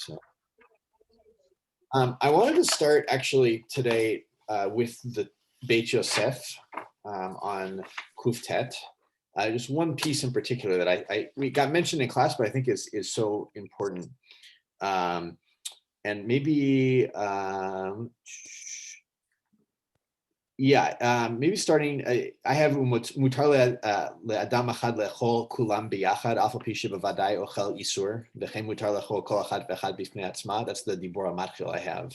So I wanted to start actually today with the Beit Yosef on Kuf Tet. Just one piece in particular that we got mentioned in class, but I think is so important. And maybe maybe starting. I have mutar le'adam achad le'echol kulam biyachad af al pi shebavadai ochel isur v'chein mutar le'echol kol achad v'echad b'fnei atzma. That's the dibur matchil I have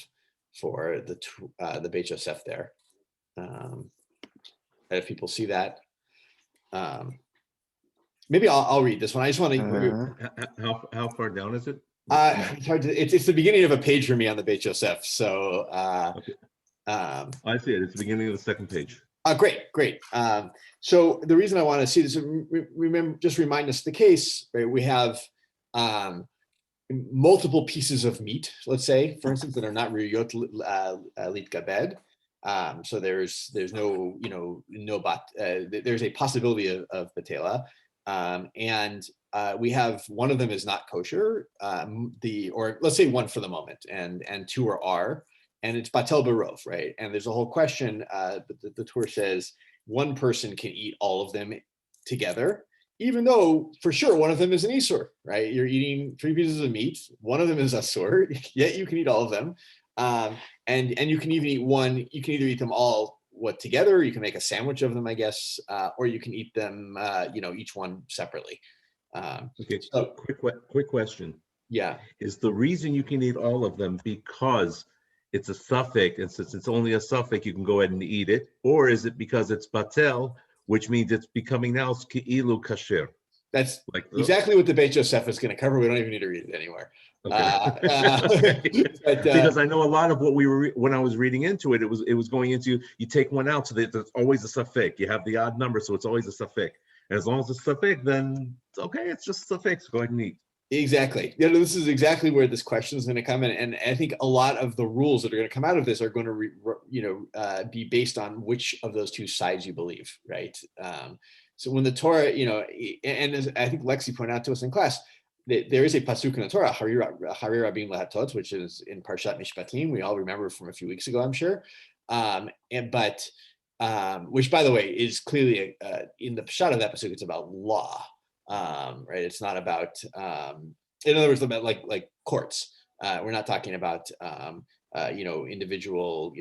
for the Beit Yosef there. If people see that, maybe I'll read this one. I just want to. How far down is it? It's hard to. It's the beginning of a page for me on the Beit Yosef. So. Okay. I see it. It's the beginning of the second page. Great. So the reason I want to see this, just remind us the case, right? We have multiple pieces of meat, let's say, for instance, that are not riyot litgabed. So there's no, there's a possibility of patela, and we have one of them is not kosher, or let's say one for the moment, and two are. And it's batel barov, right? And there's a whole question, the Torah says one person can eat all of them together, even though for sure one of them is an isur, right? You're eating 3 pieces of meat, one of them is asur, yet you can eat all of them. And you can even eat one, you can either eat them all together, or you can make a sandwich of them, I guess, or you can eat them, each one separately. Okay, so quick question. Yeah. Is the reason you can eat all of them because it's a suffix, and since it's only a suffix, you can go ahead and eat it, or is it because it's batel, which means it's becoming now ki'ilu kasher? That's exactly what the Beit Yosef is going to cover. We don't even need to read it anymore. Okay. Because I know a lot of what when I was reading into it, it was going into, you take one out, so that there's always a suffix. You have the odd number, so it's always a suffix. And as long as it's a suffix, then it's okay. It's just a suffix. Go ahead and eat. Exactly. This is exactly where this question is going to come in, and I think a lot of the rules that are going to come out of this are going to, be based on which of those two sides you believe, right? So when the Torah, and as I think Lexi pointed out to us in class, there is a pasuk in the Torah, Hari Rabim Lahatot, which is in Parshat Mishpatim. We all remember from a few weeks ago, I'm sure. Which, by the way, is clearly in the pshat of that pasuk, it's about law. Right, it's not about in other words, about like courts. We're not talking about individual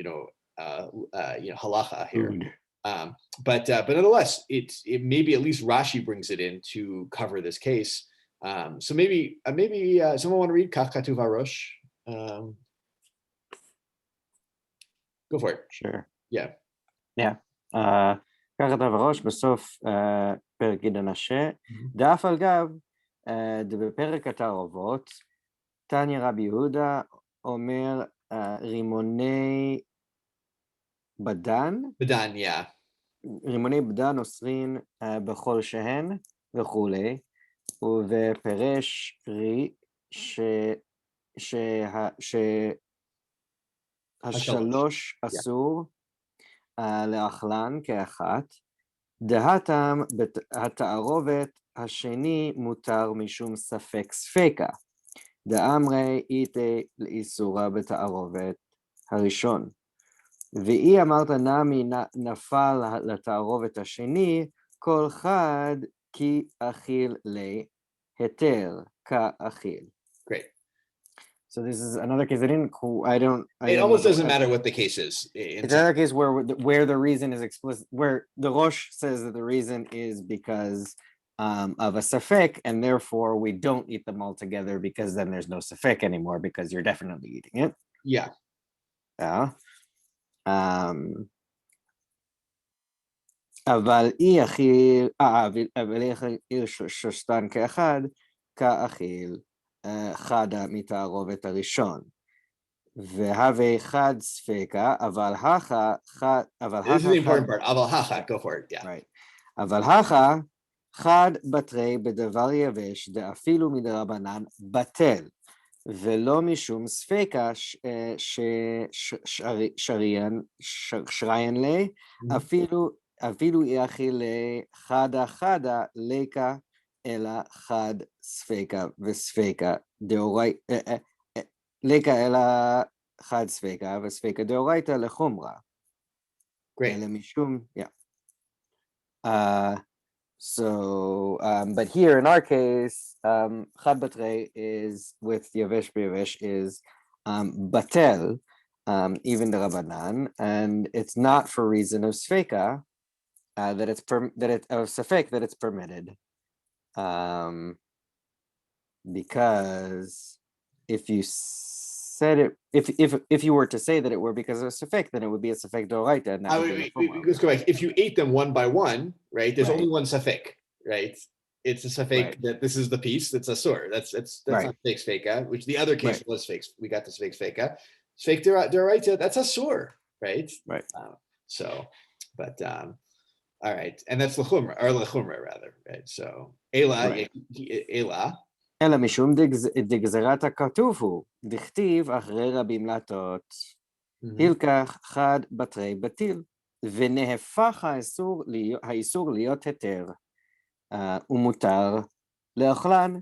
halacha here. But nonetheless, it maybe at least Rashi brings it in to cover this case. So maybe someone want to read Kach Katuv Harosh? Go for it. Sure. Yeah. ככה כתב הראש בסוף פרק גיד הנשה, דאף על גב, בפרק התערובות, תניא רבי יהודה אומר רימוני בדן, רימוני בדן אוסרין בכל שהן וכולי, ופרש רי שהשלוש אסור לאכלן כאחת, דהתם התערובת השני מותר משום ספק ספקה, דאמרי איתי לאיסורה בתערובת הראשון. ואי אמרת נמי נפל לתערובת השני, כל חד כי אכיל להיתר כאכיל. Great. So this is another case. It almost doesn't matter what the case is. It's another case where the reason is explicit, where the Rosh says that the reason is because of a safek, and therefore we don't eat them all together because then there's no safek anymore because you're definitely eating it. Yeah. Yeah. אבל אי אכיל ששתן כאחד, כאכיל חדה מתערובת הראשון. והווה חד ספקה, אבל הכה, This is the important part. אבל הכה, go for it. Yeah. Right. אבל הכה, חד בתרי בדבר יבש, דאפילו מדרבנן בטל, ולא משום ספקה שריין לי, אפילו יאכיל חדה ליקה, אלא חד ספקה וספקה דאורי, ליקה אלא חד ספיקה וספיקה דאורייתא לחומרה. Great. אלא משום, yeah. But here in our case, Chad Batre is with Yavesh B'Yavesh is Batel, even the Rabbanan, and it's not for reason of Sfeka that it's Safek that it's permitted, because if you said it, if you were to say that it were because of Safek, then it would be a Safek Doraita, and that would be let's go back. If you ate them one by one, right? There's Right. only one Safek, right? It's a Safek Right. that this is the piece. That's a sur. That's Right. not fake Sfeka, which the other case Right. was fake. We got this fake Sfeka. Fake Doraita. That's a sur, right? Right. But all right, and that's lechumra rather, right? So Ela, Right. Ela. אלא משום דגזרת הכתוב הוא, דכתיב אחרי רבים להטות, הילקח חד בתרי בטיל, ונהפך האיסור להיות היתר, ומותר לאוכלן,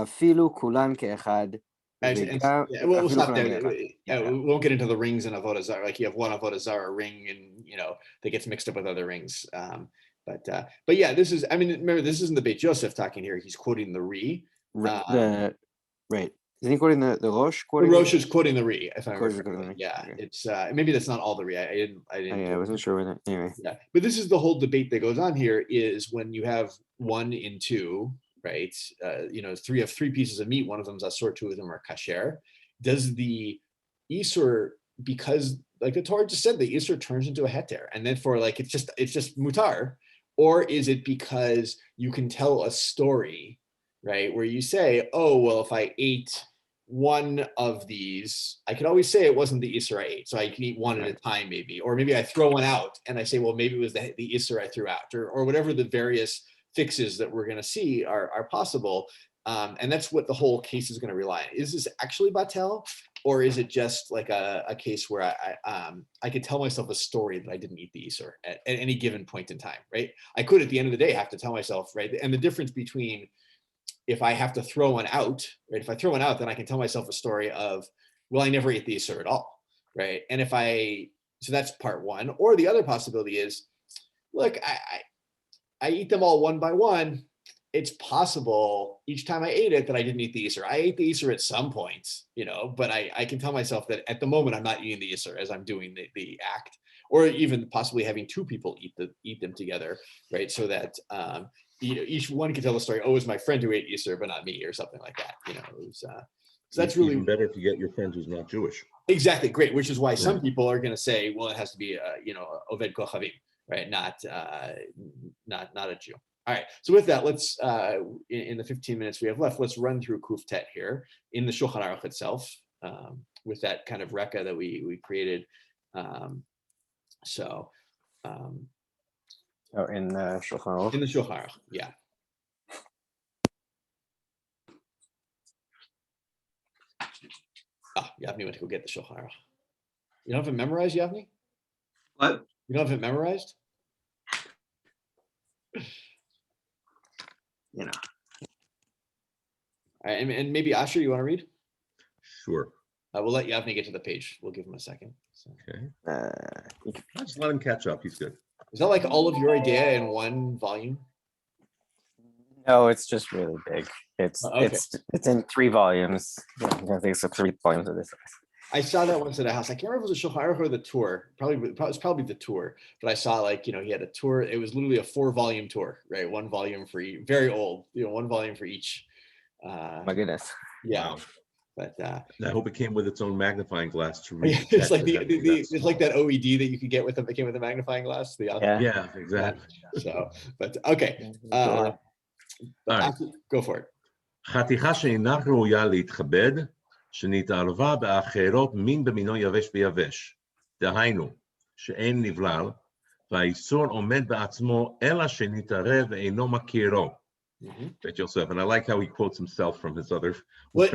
אפילו כולן כאחד. We'll stop there. We won't get into the rings and avodah zarah. Like you have one avodah zarah ring, and that gets mixed up with other rings. But yeah, this is. I mean, remember, this isn't the Beit Yosef talking here. He's quoting the Ri. Right. Isn't he quoting the Rosh? The Rosh is quoting the Ri. If I remember. Yeah, okay. it's maybe that's not all the Ri. I didn't. I wasn't sure with it. Anyway. Yeah, but this is the whole debate that goes on here. Is when you have 1 and 2. Right, three pieces of meat. One of them is asur, 2 of them are kasher. Does the isur, because like the Torah just said, the isur turns into a heter, and then for like it's just mutar, or is it because you can tell a story, right, where you say, oh well, if I ate one of these, I could always say it wasn't the isur I ate, so I can eat one at a time, maybe, or maybe I throw one out and I say, well, maybe it was the isur I threw out, or whatever the various fixes that we're going to see are possible, and that's what the whole case is going to rely on. Is this actually batel, or is it just like a case where I could tell myself a story that I didn't eat the isur at any given point in time, right? I could at the end of the day have to tell myself, right? And the difference between if I have to throw one out, right? If I throw one out, then I can tell myself a story of, well, I never ate the isur at all, right? And so that's part one. Or the other possibility is, look, I eat them all one by one. It's possible each time I ate it that I didn't eat the isur. I ate the isur at some point, but I can tell myself that at the moment I'm not eating the isur as I'm doing the act, or even possibly having 2 people eat them together, right? So that each one can tell the story. Oh, it was my friend who ate isur, but not me, or something like that. So that's really even better if you get your friend who's not Jewish. Exactly, great. Which is why some people are going to say, well, it has to be oved kochavim. Right, not a Jew. All right. So with that, let's in the 15 minutes we have left, let's run through Kuf Tet here in the Shulchan Aruch itself, with that kind of reka that we created. In the Shulchan Aruch. In the Shulchan Aruch, yeah. Yavni went to go get the Shulchan Aruch. You don't have it memorized, Yavni? What? You don't have it memorized? All right, and maybe Asher, you want to read? Sure. We'll let Yavni get to the page. We'll give him a second. So. Okay. Just let him catch up. He's good. Is that like all of your idea in one volume? No, it's just really big. It's in 3 volumes. I think it's 3 volumes of this. I saw that once at a house. I can't remember if it was a Shulchan Aruch or the tour. It's probably the tour. But I saw he had a tour. It was literally a 4-volume tour, right? 1 volume for each. Very old, 1 volume for each. My goodness. Yeah. Wow. But I hope it came with its own magnifying glass to read. It's like it's like that OED that you could get with it. It came with a magnifying glass. Yeah, exactly. So, but okay. All right. Go for it. חתיכה שאינה ראויה להתכבד, שנתערבה באחרות מין במינו יבש ביבש. דהיינו, שאין נבלל, והאיסור עומד בעצמו, אלא שנתערב ואינו מכירו. Bet Yosef, and I like how he quotes himself from his other. Well,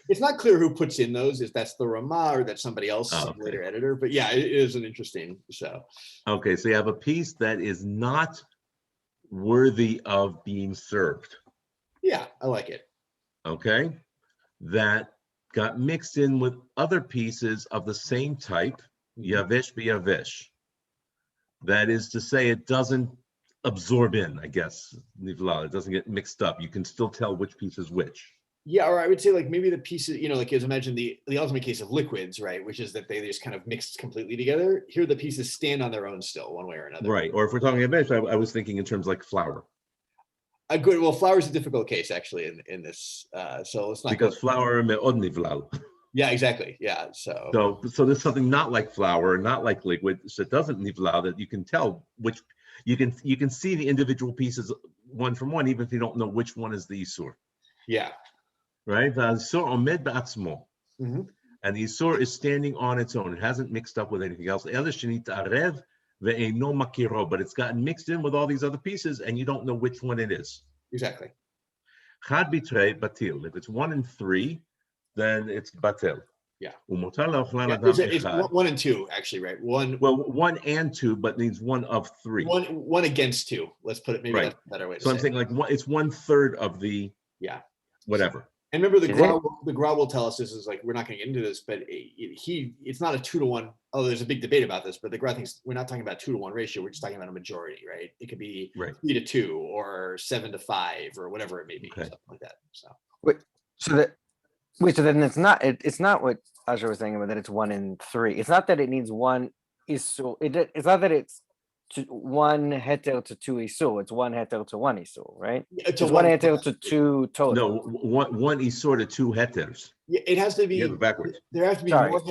it's not clear who puts in those, if that's the Ramah or that's somebody else, some later editor. But yeah, it is an interesting show. Okay, so you have a piece that is not worthy of being served. Yeah, I like it. Okay, that got mixed in with other pieces of the same type, yavesh b'yavesh. That is to say, it doesn't absorb in, I guess. It doesn't get mixed up. You can still tell which piece is which. Yeah, or I would say like maybe the pieces, like as imagine the ultimate case of liquids, right? Which is that they just kind of mixed completely together. Here, the pieces stand on their own still, one way or another. Right. Or if we're talking about, I was thinking in terms like flour. Well, flour is a difficult case actually in this. So let's not because flour me'od nivlal. Yeah, exactly. Yeah. So there's something not like flour, not like liquid, so it doesn't nivlal, that you can tell which you can see the individual pieces one from one, even if you don't know which one is the isur. Yeah. Right? V'asur omed ba'atzmo. Mhm. And the isur is standing on its own. It hasn't mixed up with anything else. But it's gotten mixed in with all these other pieces, and you don't know which one it is. Exactly. Chad bitrei batil. If it's 1 and 3, then it's batil. Yeah. It's 1 and 2, actually, right? 1. Well, 1 and 2, but needs 1 of 3. One against 2. Let's put it. Maybe that's a better way to say. So I'm saying like it's 1/3 of the. Yeah. Whatever. And remember, the Gra will tell us this is like, we're not going to get into this, but it's not a 2-to-1. Oh, there's a big debate about this, but the Gra thinks we're not talking about 2-to-1 ratio. We're just talking about a majority, right? It could be 3-to-2 or 7-to-5 or whatever it may be, something like that. So then it's not what Asher was saying about that it's 1 and 3. It's not that it needs 1 isur. It's not that it's 1 heter to 2 isur. It's 1 heter to 1 isur, right? It's 1 heter to 2 total. No, one isur to 2 heters. Yeah, it has to be backwards. There has to be more.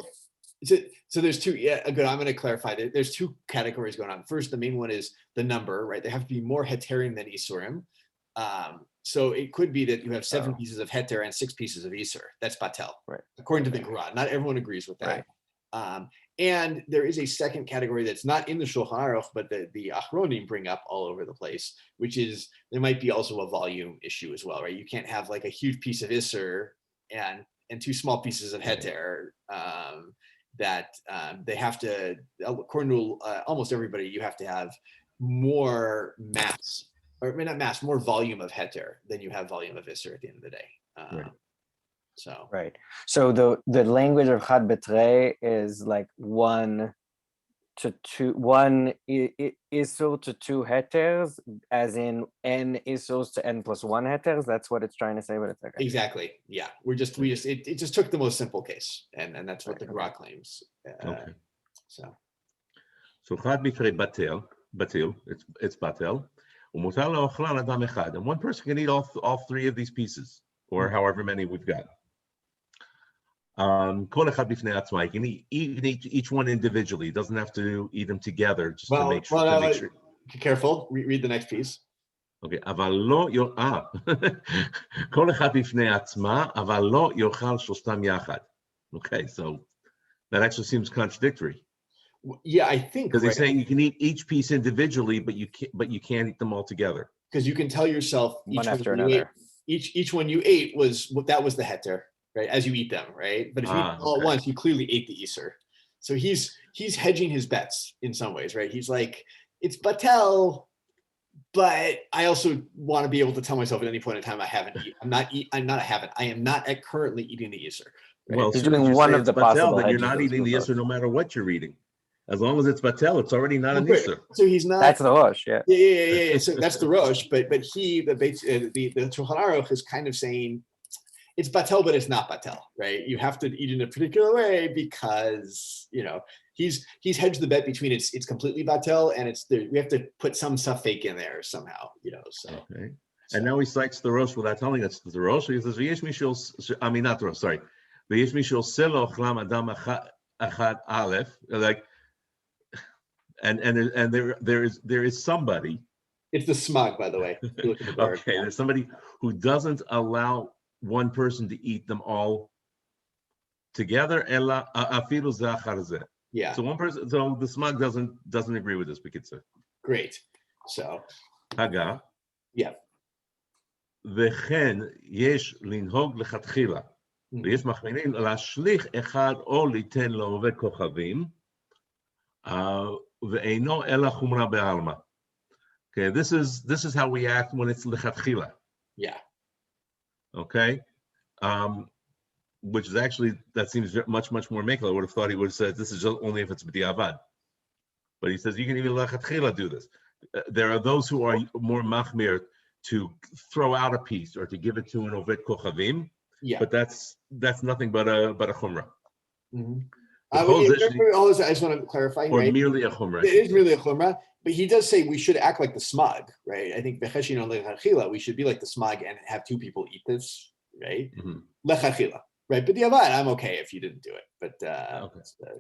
So there's 2. Yeah, good. I'm going to clarify that there's 2 categories going on. First, the main one is the number, right? They have to be more heterim than isurim. So it could be that you have 7 pieces of heter and 6 pieces of isur. That's batel, right? According to the Gra. Not everyone agrees with that. Right. And there is a second category that's not in the Shulchan Aruch, but the Achronim bring up all over the place, which is there might be also a volume issue as well, right? You can't have like a huge piece of isur and 2 small pieces of heter. That they have to, according to almost everybody, you have to have more mass, or not mass, more volume of heter than you have volume of isur at the end of the day. So the language of Chad Betrei is like 1 to 2, 1 isur to 2 heters, as in n isurs to n plus 1 heters. That's what it's trying to say, but it's okay. Exactly. Yeah. We just it just took the most simple case, and that's what the Gra claims. Okay. So Chad Betrei batil, it's batil. And one person can eat all 3 of these pieces, or however many we've got. You can eat each one individually. It doesn't have to eat them together, just to make sure. Careful. Read the next piece. Okay. אבל לא כל אחד בפני עצמה, אבל לא יאכל שלושתם יחד. Okay, so that actually seems contradictory. Yeah, I think because he's saying you can eat each piece individually, but you can't eat them all together. Because you can tell yourself one after another. Each one you ate was the heter, right? As you eat them, right? But if you eat them all at once, you clearly ate the isur. So he's hedging his bets in some ways, right? He's like, it's batel, but I also want to be able to tell myself at any point in time I am not currently eating the isur. Right? Well, he's doing one of the possible. Then you're not eating the isur no matter what you're eating. As long as it's batel, it's already not an isur. So he's not. That's the rosh, yeah. Yeah. So that's the rosh, but the Shulchan Aruch is kind of saying it's batel, but it's not batel, right? You have to eat in a particular way because he's hedged the bet between it's completely batel and we have to put some safek in there somehow, So. Okay. And now he cites the rosh without telling us the rosh. He says, not the rosh. Sorry. Like. And there is somebody. It's the smug, by the way. Okay, there's somebody who doesn't allow one person to eat them all together. Yeah. So one person. So the smug doesn't agree with this. We could say. Great. So. Haga. Yeah. וכן יש לנהוג לכתחילה. ויש מחמירים להשליך אחד או ליתן לו וכוכבים. Okay, this is how we act when it's lechatchila. Yeah. Okay. which is actually, that seems much more makel. I would have thought he would have said this is just only if it's b'diavad. But he says you can even lechatchila do this. There are those who are more machmir to throw out a piece or to give it to an ovet kochavim. Yeah. But that's nothing but a chumrah. Mm-hmm. I just want to clarify, or right? Merely a chumrah. It is merely a chumrah, but he does say we should act like the smog, right? I think we should be like the smog and have two people eat this, right? Lechatchila, right? But diavad, I'm okay if you didn't do it. But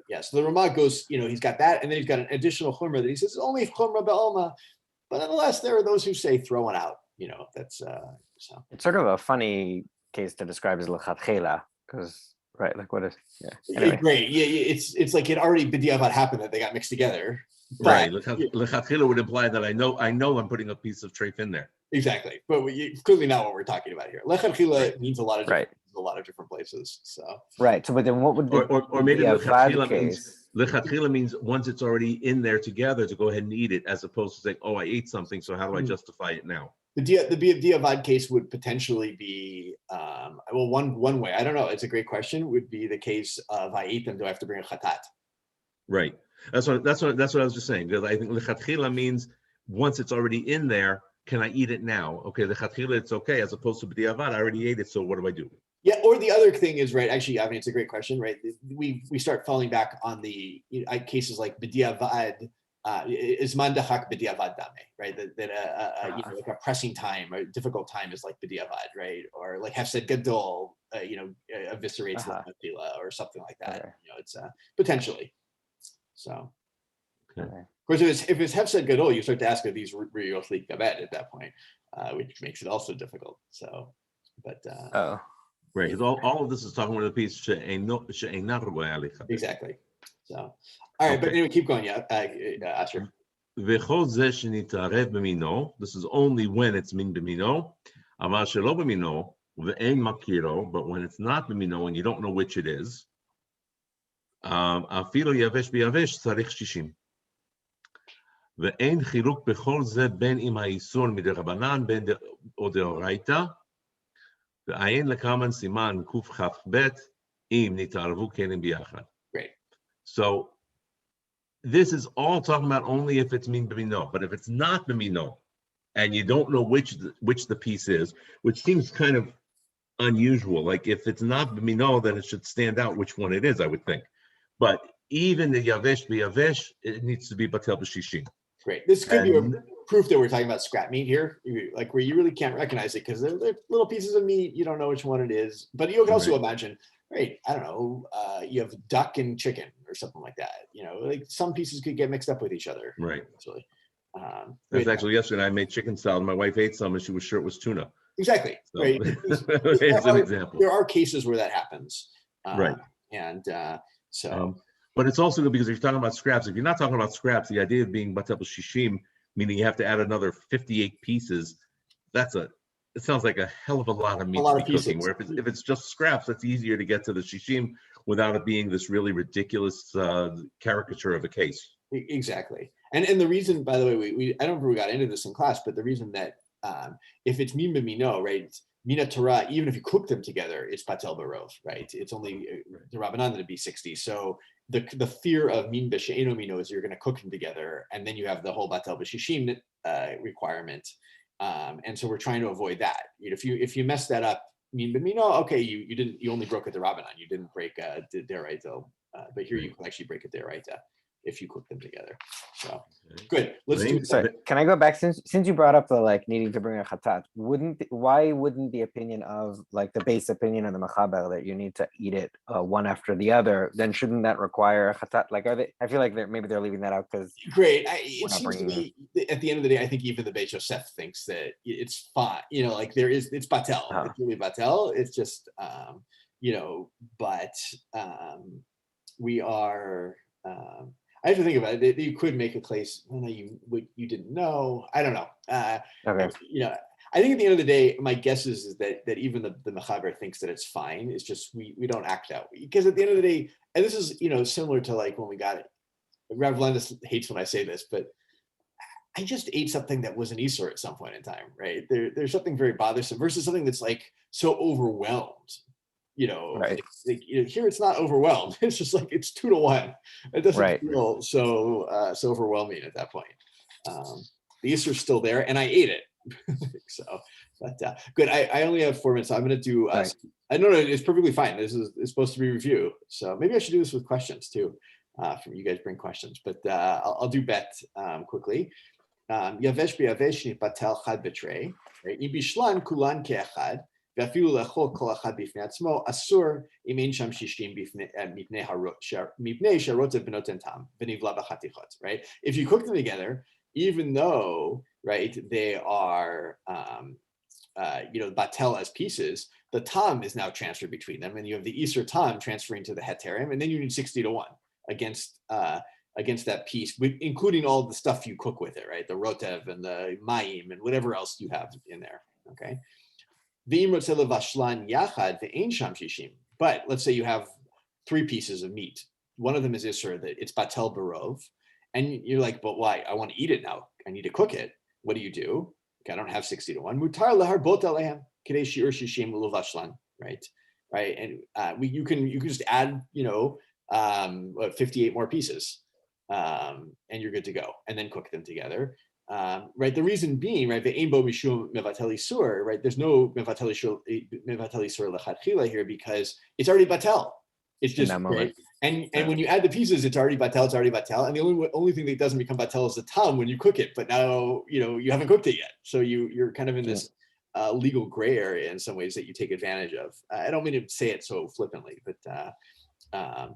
yeah, so the Ramah goes, he's got that, and then he's got an additional chumrah that he says only if chumrah be'alma, but nonetheless, there are those who say throw it out. That's so. It's sort of a funny case to describe as lechatchila, because right, like what is anyway. Great, yeah, it's like it already b'diavad happened that they got mixed together. Right, lechatchila would imply that I know I'm putting a piece of treif in there. Exactly, but clearly not what we're talking about here. Lechatchila means a lot of different places. So right. So, but then what would or maybe lechatchila means once it's already in there together to go ahead and eat it, as opposed to saying, oh, I ate something, so how do I justify it now? The diavad case would potentially be one way. I don't know. It's a great question. Would be the case of I ate them. Do I have to bring a chatat? Right. That's what I was just saying. Because I think lechatchila means once it's already in there, can I eat it now? Okay, lechatchila it's okay, as opposed to b'diavad, I already ate it, so what do I do? Yeah, or the other thing is, right, actually, it's a great question, right? We start falling back on the cases like b'diavad, isman dachak b'diavad dame, right? That like a pressing time or difficult time is like b'diavad, right? Or like hefsed gadol, eviscerates lechatchila or something like that. Okay. It's potentially. So, okay. Of course, if it's hefsed gadol, you start to ask if these riyot lit gabed at that point, which makes it also difficult. So, but right, because all of this is talking about the piece exactly. So, all right, but anyway, keep going. Yeah, Asher. This is only when it's min b'mino. Aval shelo b'mino ve'en makiro, but when it's not b'mino and you don't know which it is, אפילו יבש ביבש צריך 60. ואין חילוק בכל זה בין אם האיסור מדרבנן בין או דאורייתא, ועיין לכמן סימן קכ"ב אם נתערבו כלים ביחד. Great. So this is all talking about only if it's min b'mino, but if it's not b'mino, and you don't know which the piece is, which seems kind of unusual. Like if it's not b'mino, then it should stand out which one it is, I would think. But even the yavesh b'yavesh, it needs to be batel b'shishim. Great. This could be a proof that we're talking about scrap meat here, like where you really can't recognize it because they're little pieces of meat. You don't know which one it is. But you can also imagine, right? I don't know. You have duck and chicken or something like that. Like some pieces could get mixed up with each other. Right. Actually. That's actually yesterday. I made chicken salad. My wife ate some, and she was sure it was tuna. Exactly. So, right. It's an example. There are cases where that happens. Right. And so. But it's also good because if you're talking about scraps, if you're not talking about scraps, the idea of being batel b'shishim, meaning you have to add another 58 pieces, it sounds like a hell of a lot of meat to be cooking. Where if it's just scraps, it's easier to get to the shishim without it being this really ridiculous caricature of a case. Exactly. And the reason, by the way, I don't know if we got into this in class, but the reason that if it's min b'mino, right, it's mina Torah, even if you cook them together, it's batel barov, right? It's only the Rabbanan to be 60. So the fear of min b'she'eno mino is you're going to cook them together, and then you have the whole batel b'shishim requirement. And so we're trying to avoid that. If you mess that up, min b'mino, okay, you only broke it the Rabbanan, you didn't break deraita, but here you can actually break it deraita if you cook them together. So good. Let's do. Sorry, can I go back since you brought up the needing to bring a chatat? Why wouldn't the opinion of the base opinion of the mechaber that you need to eat it one after the other? Then shouldn't that require a chatat? I feel like maybe they're leaving that out because great. It seems to me at the end of the day, I think even the Beis Yosef thinks that it's fine. It's batel. It's really batel. It's just but we are. I have to think about it. You could make a case. You didn't know. I don't know. Okay. I think at the end of the day, my guess is that even the mechaber thinks that it's fine. It's just we don't act out because at the end of the day, and this is similar to when we got it. Rav Landis hates when I say this, but I just ate something that was an Isur at some point in time, right? There's something very bothersome versus something that's so overwhelmed. Right. Here it's not overwhelmed. It's just like it's 2-1. It doesn't Right. feel so overwhelming at that point. The Easter's still there, and I ate it. So, but good. I only have 4 minutes. So I'm going to do. Right. I don't know. It's perfectly fine. This is supposed to be review, so maybe I should do this with questions too. From you guys bring questions, but I'll do bet quickly. Yavesh biyavesh nitbatel chad betrei. Im bishlan kulan ke'echad. ואפילו לאכול כל אחד בפני עצמו, אסור אם אין שם 60 מפני שהרוטב בנותן טעם ונבלע בחתיכות, right? If you cook them together, even though, right, they are, batel as pieces, the tam is now transferred between them, and you have the Isser tam transferring to the heterim, and then you need 60-1 against that piece, including all the stuff you cook with it, right? The rotev and the mayim and whatever else you have in there, okay? But let's say you have 3 pieces of meat. One of them is Isser, that it's batel barov, and you're like, but why? I want to eat it now. I need to cook it. What do you do? Okay, I don't have 60-1. Mutar leharbot alehem kedei shiur shishim uluvashlan, right? And you can just add 58 more pieces, and you're good to go, and then cook them together. Right, the reason being, right, ve'ein bo mishum mevatel isur, right, there's no mevatel isur lechatchila here because it's already batel. It's just right, and when you add the pieces, it's already batel, and the only thing that doesn't become batel is the tam when you cook it. But now you haven't cooked it yet, so you're kind of in this legal gray area in some ways that you take advantage of. I don't mean to say it so flippantly, but I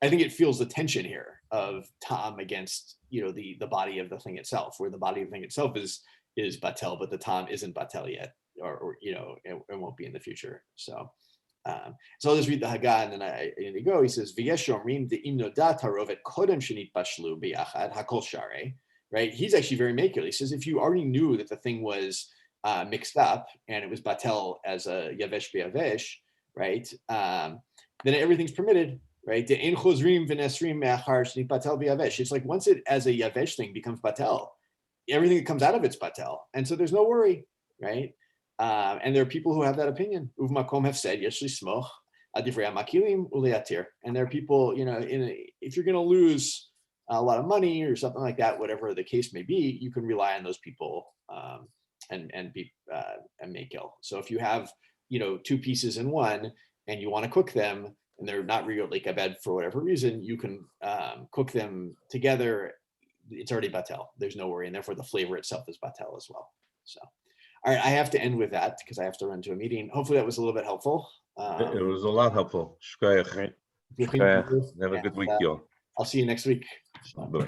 think it feels the tension here of tam against the body of the thing itself, where the body of the thing itself is batel, but the tam isn't batel yet, or it won't be in the future. So I'll just read the Haggah, and then he go. He says, "V'yesh omrim de'im nodat harovet kodem shenit bashlu biyachad hakol share." Right? He's actually very makel. He says, if you already knew that the thing was mixed up and it was batel as a yavesh b'yavesh, right? Then everything's permitted. Right? It's like once it as a yavesh thing becomes batel, everything that comes out of it's batel, and so there's no worry, right? And there are people who have that opinion. Uvmakom have said yeshli smoch adivrei makilim uleatir, and there are people, if you're going to lose a lot of money or something like that, whatever the case may be, you can rely on those people and make ill. So if you have 2 pieces in one and you want to cook them, and they're not real like abed for whatever reason, you can cook them together. It's already batel. There's no worry, and therefore the flavor itself is batel as well. So, all right, I have to end with that because I have to run to a meeting. Hopefully that was a little bit helpful. It was a lot helpful. Shkoyach. Right. Have a good week, y'all. I'll see you next week. Bye.